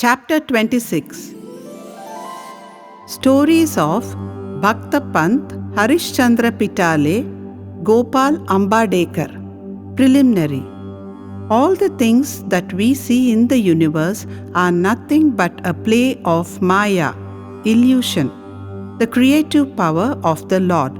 Chapter 26. Stories of Bhakta Pant, Harishchandra Pitale, Gopal Ambadekar. Preliminary. All the things that we see in the universe are nothing but a play of Maya, illusion, the creative power of the Lord.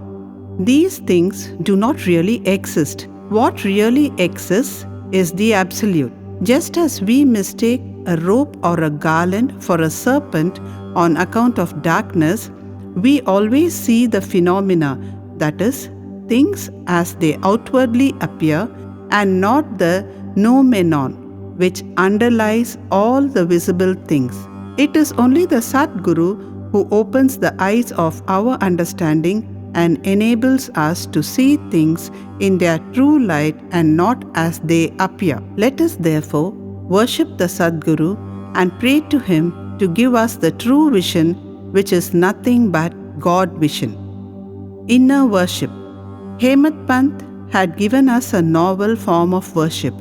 These things do not really exist. What really exists is the Absolute. Just as we mistake a rope or a garland for a serpent on account of darkness, we always see the phenomena, that is, things as they outwardly appear, and not the noumenon which underlies all the visible things. It is only the Sadguru who opens the eyes of our understanding and enables us to see things in their true light and not as they appear. Let us therefore worship the Sadguru and pray to him to give us the true vision, which is nothing but God vision. Inner worship. Hemant Pant had given us a novel form of worship.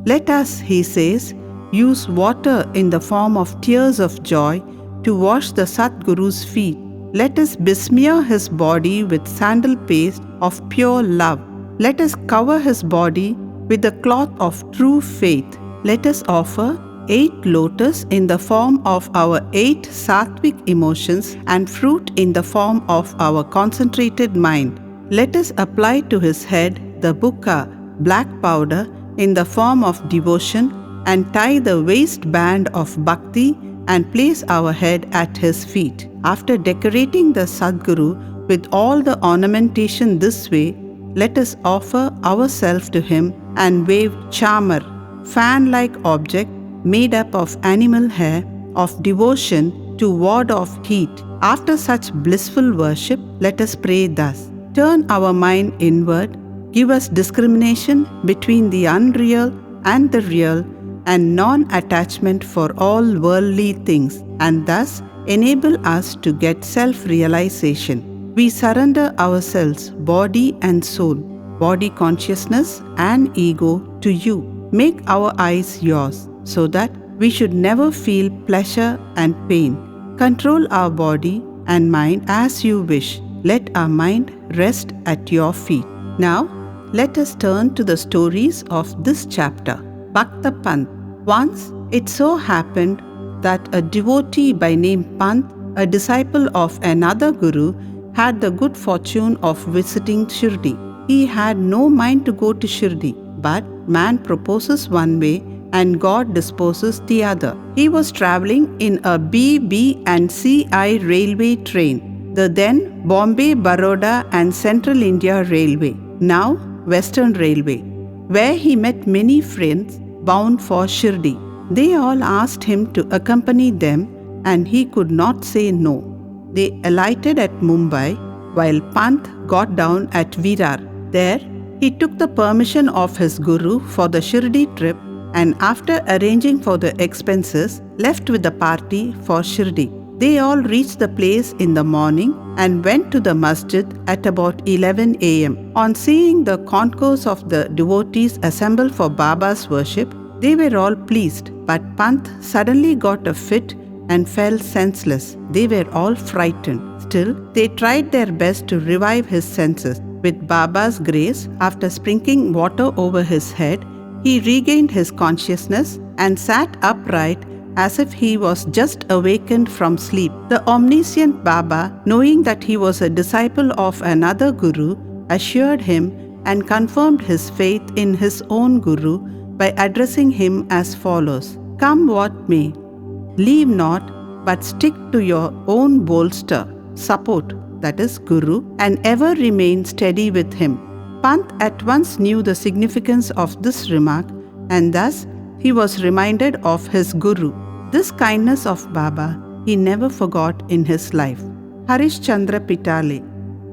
Let us, he says, use water in the form of tears of joy to wash the Sadguru's feet. Let us besmear his body with sandal paste of pure love. Let us cover his body with the cloth of true faith. Let us offer 8 lotus in the form of our 8 sattvic emotions and fruit in the form of our concentrated mind. Let us apply to his head the bukka, black powder, in the form of devotion and tie the waistband of bhakti and place our head at his feet. After decorating the Sadguru with all the ornamentation this way, let us offer ourselves to him and wave chamar, fan-like object made up of animal hair, of devotion to ward off heat. After such blissful worship, let us pray thus. Turn our mind inward, give us discrimination between the unreal and the real, and non-attachment for all worldly things, and thus enable us to get self-realization. We surrender ourselves, body and soul, body consciousness and ego to you. Make our eyes yours, so that we should never feel pleasure and pain. Control our body and mind as you wish. Let our mind rest at your feet. Now, let us turn to the stories of this chapter. Bhakta Pant. Once, it so happened that a devotee by name Pant, a disciple of another guru, had the good fortune of visiting Shirdi. He had no mind to go to Shirdi, but man proposes one way and God disposes the other. He was traveling in a B, and CI railway train, the then Bombay, Baroda and Central India Railway, now Western Railway, where he met many friends bound for Shirdi. They all asked him to accompany them and he could not say no. They alighted at Mumbai while Pant got down at Virar. There, he took the permission of his guru for the Shirdi trip and after arranging for the expenses, left with the party for Shirdi. They all reached the place in the morning and went to the masjid at about 11 a.m. On seeing the concourse of the devotees assembled for Baba's worship, they were all pleased, but Pant suddenly got a fit and fell senseless. They were all frightened. Still, they tried their best to revive his senses. With Baba's grace, after sprinkling water over his head, he regained his consciousness and sat upright as if he was just awakened from sleep. The omniscient Baba, knowing that he was a disciple of another guru, assured him and confirmed his faith in his own guru by addressing him as follows. Come what may, leave not, but stick to your own bolster, support, that is guru, and ever remain steady with him. Pant at once knew the significance of this remark, and thus he was reminded of his guru. This kindness of Baba he never forgot in his life. Harishchandra Pitale.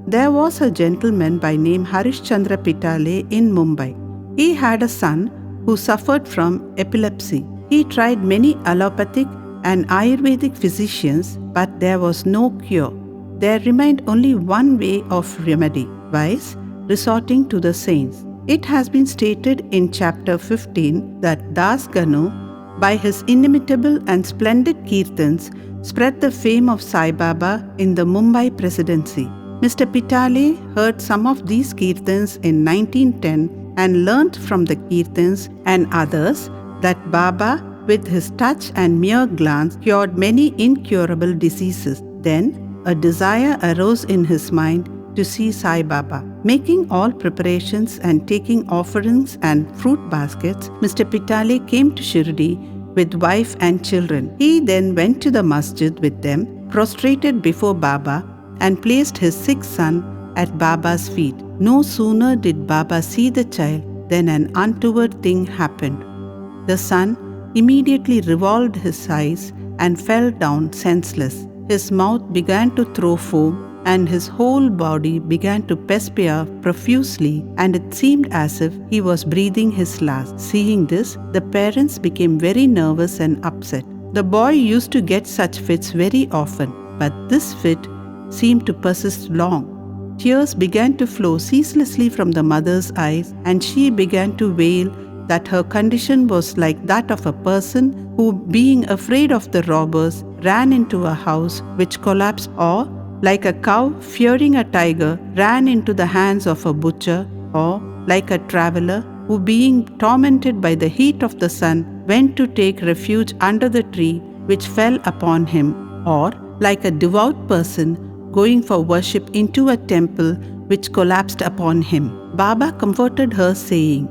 There was a gentleman by name Harishchandra Pitale in Mumbai. He had a son who suffered from epilepsy. He tried many allopathic and Ayurvedic physicians, but there was no cure. There remained only one way of remedy, viz, resorting to the saints. It has been stated in chapter 15 that Das Ganu, by his inimitable and splendid kirtans, spread the fame of Sai Baba in the Mumbai presidency. Mr. Pitale heard some of these kirtans in 1910 and learnt from the kirtans and others that Baba, with his touch and mere glance, cured many incurable diseases. Then a desire arose in his mind to see Sai Baba. Making all preparations and taking offerings and fruit baskets, Mr. Pitale came to Shirdi with wife and children. He then went to the masjid with them, prostrated before Baba, and placed his sick son at Baba's feet. No sooner did Baba see the child than an untoward thing happened. The son immediately revolved his eyes and fell down senseless. His mouth began to throw foam, and his whole body began to perspire profusely, and it seemed as if he was breathing his last. Seeing this, the parents became very nervous and upset. The boy used to get such fits very often, but this fit seemed to persist long. Tears began to flow ceaselessly from the mother's eyes, and she began to wail that her condition was like that of a person who, being afraid of the robbers, ran into a house which collapsed, or like a cow fearing a tiger ran into the hands of a butcher, or like a traveler who, being tormented by the heat of the sun, went to take refuge under the tree which fell upon him, or like a devout person going for worship into a temple which collapsed upon him. Baba comforted her, saying,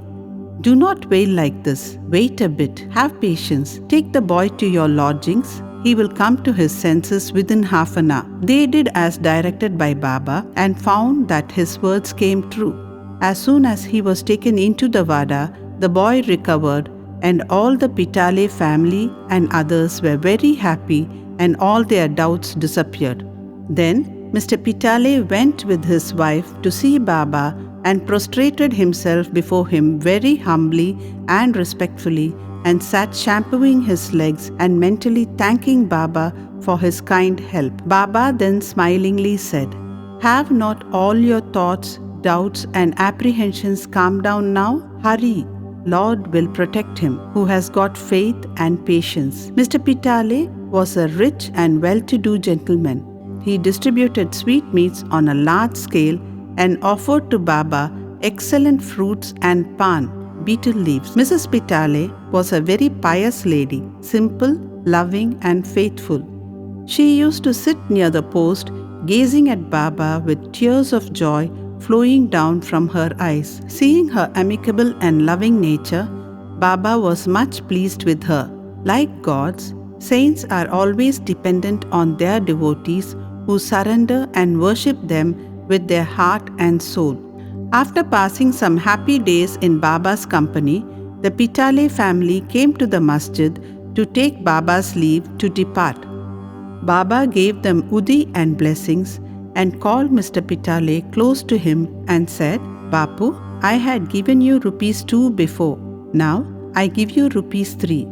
"Do not wail like this. Wait a bit. Have patience. Take the boy to your lodgings. He will come to his senses within half an hour." They did as directed by Baba and found that his words came true. As soon as he was taken into the Vada, the boy recovered, and all the Pitale family and others were very happy, and all their doubts disappeared. Then Mr. Pitale went with his wife to see Baba and prostrated himself before him very humbly and respectfully, and sat shampooing his legs and mentally thanking Baba for his kind help. Baba then smilingly said, "Have not all your thoughts, doubts and apprehensions calmed down now? Hurry, Lord will protect him who has got faith and patience." Mr. Pitale was a rich and well-to-do gentleman. He distributed sweetmeats on a large scale and offered to Baba excellent fruits and pan, betel leaves. Mrs. Pitale was a very pious lady, simple, loving and faithful. She used to sit near the post, gazing at Baba with tears of joy flowing down from her eyes. Seeing her amicable and loving nature, Baba was much pleased with her. Like gods, saints are always dependent on their devotees who surrender and worship them with their heart and soul. After passing some happy days in Baba's company, the Pitale family came to the masjid to take Baba's leave to depart. Baba gave them udi and blessings and called Mr. Pitale close to him and said, "Bapu, I had given you ₹2 before. Now I give you ₹3.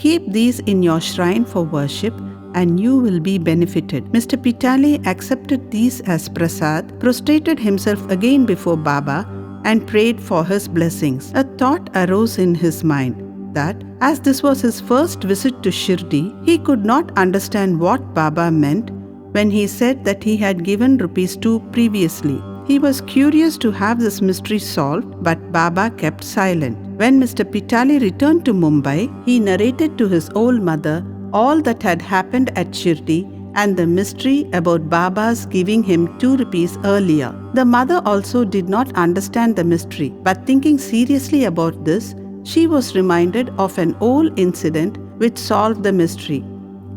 Keep these in your shrine for worship and you will be benefited." Mr. Pitale accepted these as prasad, prostrated himself again before Baba and prayed for his blessings. A thought arose in his mind that as this was his first visit to Shirdi, he could not understand what Baba meant when he said that he had given ₹2 previously. He was curious to have this mystery solved, but Baba kept silent. When Mr. Pitale returned to Mumbai, he narrated to his old mother all that had happened at Shirdi and the mystery about Baba's giving him ₹2 earlier. The mother also did not understand the mystery, but thinking seriously about this, she was reminded of an old incident which solved the mystery.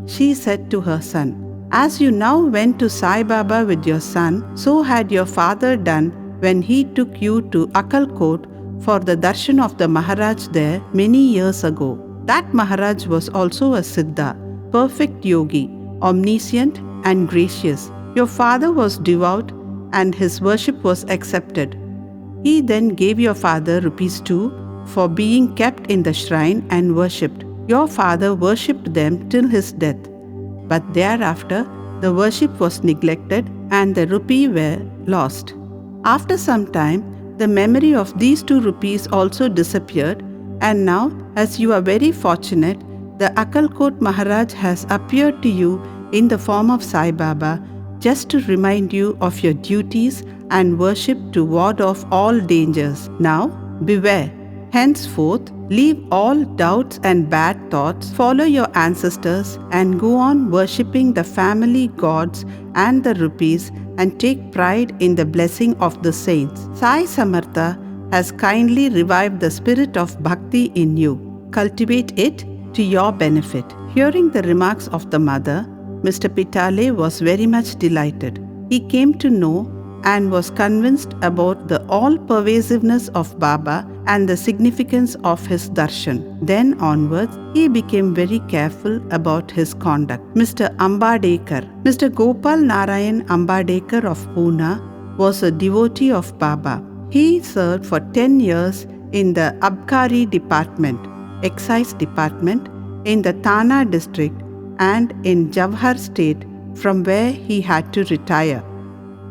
She said to her son, "As you now went to Sai Baba with your son, so had your father done when he took you to Akkalkot for the darshan of the Maharaj there many years ago. That Maharaj was also a Siddha, perfect yogi, omniscient and gracious. Your father was devout and his worship was accepted. He then gave your father ₹2 for being kept in the shrine and worshipped. Your father worshipped them till his death. But thereafter, the worship was neglected and the rupee were lost. After some time, the memory of these ₹2 also disappeared, and now, as you are very fortunate, The Akkalkot Maharaj has appeared to you in the form of Sai Baba just to remind you of your duties and worship to ward off all dangers. Now, beware. Henceforth, leave all doubts and bad thoughts, follow your ancestors, and go on worshipping the family gods and the rupees, and take pride in the blessing of the saints. Sai Samartha has kindly revived the spirit of bhakti in you. Cultivate it to your benefit. Hearing the remarks of the mother, Mr. Pitale was very much delighted. He came to know and was convinced about the all-pervasiveness of Baba and the significance of his darshan. Then onwards, he became very careful about his conduct. Mr. Ambadekar. Mr. Gopal Narayan Ambadekar of Pune was a devotee of Baba. He served for 10 years in the Abkari department, excise department, in the Thana district and in Jawhar state, from where he had to retire.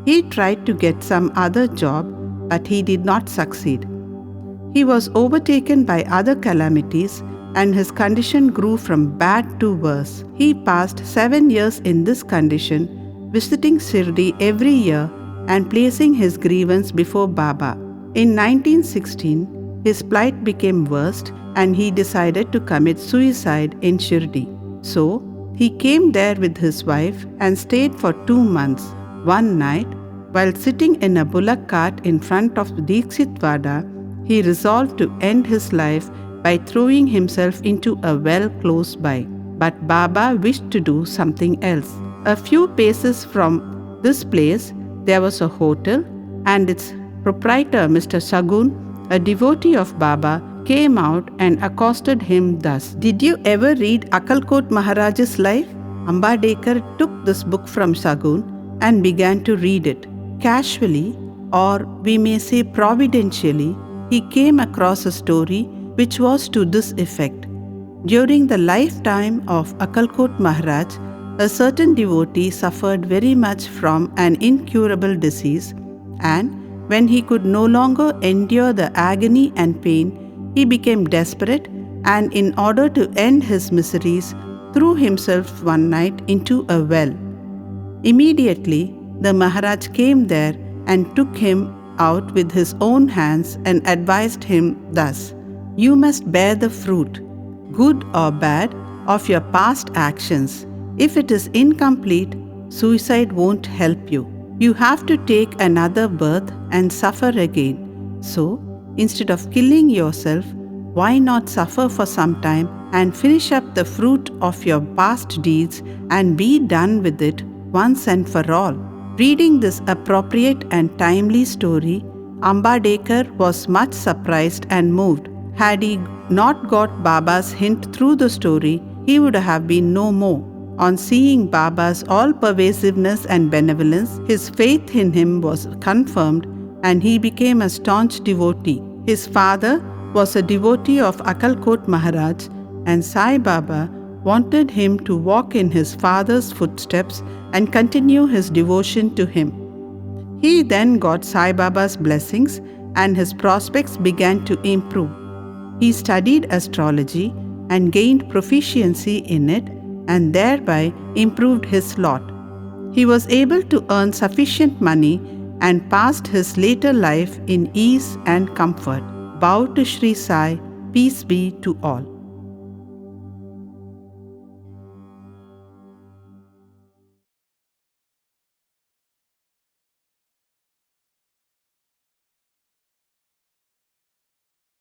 He tried to get some other job, but he did not succeed. He was overtaken by other calamities and his condition grew from bad to worse. He passed 7 years in this condition, visiting Shirdi every year and placing his grievance before Baba. In 1916, his plight became worse and he decided to commit suicide in Shirdi. So, he came there with his wife and stayed for 2 months. One night, while sitting in a bullock cart in front of Dikshit Wada, he resolved to end his life by throwing himself into a well close by. But Baba wished to do something else. A few paces from this place, there was a hotel, and its proprietor, Mr. Sagun, a devotee of Baba, came out and accosted him thus. Did you ever read Akkalkot Maharaj's life? Ambadekar took this book from Sagun and began to read it. Casually, or we may say providentially, he came across a story which was to this effect. During the lifetime of Akkalkot Maharaj, a certain devotee suffered very much from an incurable disease, and when he could no longer endure the agony and pain, he became desperate and in order to end his miseries, threw himself one night into a well. Immediately, the Maharaj came there and took him out with his own hands and advised him thus, "You must bear the fruit, good or bad, of your past actions. If it is incomplete, suicide won't help you. You have to take another birth and suffer again. So, instead of killing yourself, why not suffer for some time and finish up the fruit of your past deeds and be done with it once and for all?" Reading this appropriate and timely story, Ambadekar was much surprised and moved. Had he not got Baba's hint through the story, he would have been no more. On seeing Baba's all-pervasiveness and benevolence, his faith in him was confirmed and he became a staunch devotee. His father was a devotee of Akkalkot Maharaj, and Sai Baba wanted him to walk in his father's footsteps and continue his devotion to him. He then got Sai Baba's blessings and his prospects began to improve. He studied astrology and gained proficiency in it and thereby improved his lot. He was able to earn sufficient money and passed his later life in ease and comfort. Bow to Sri Sai, peace be to all.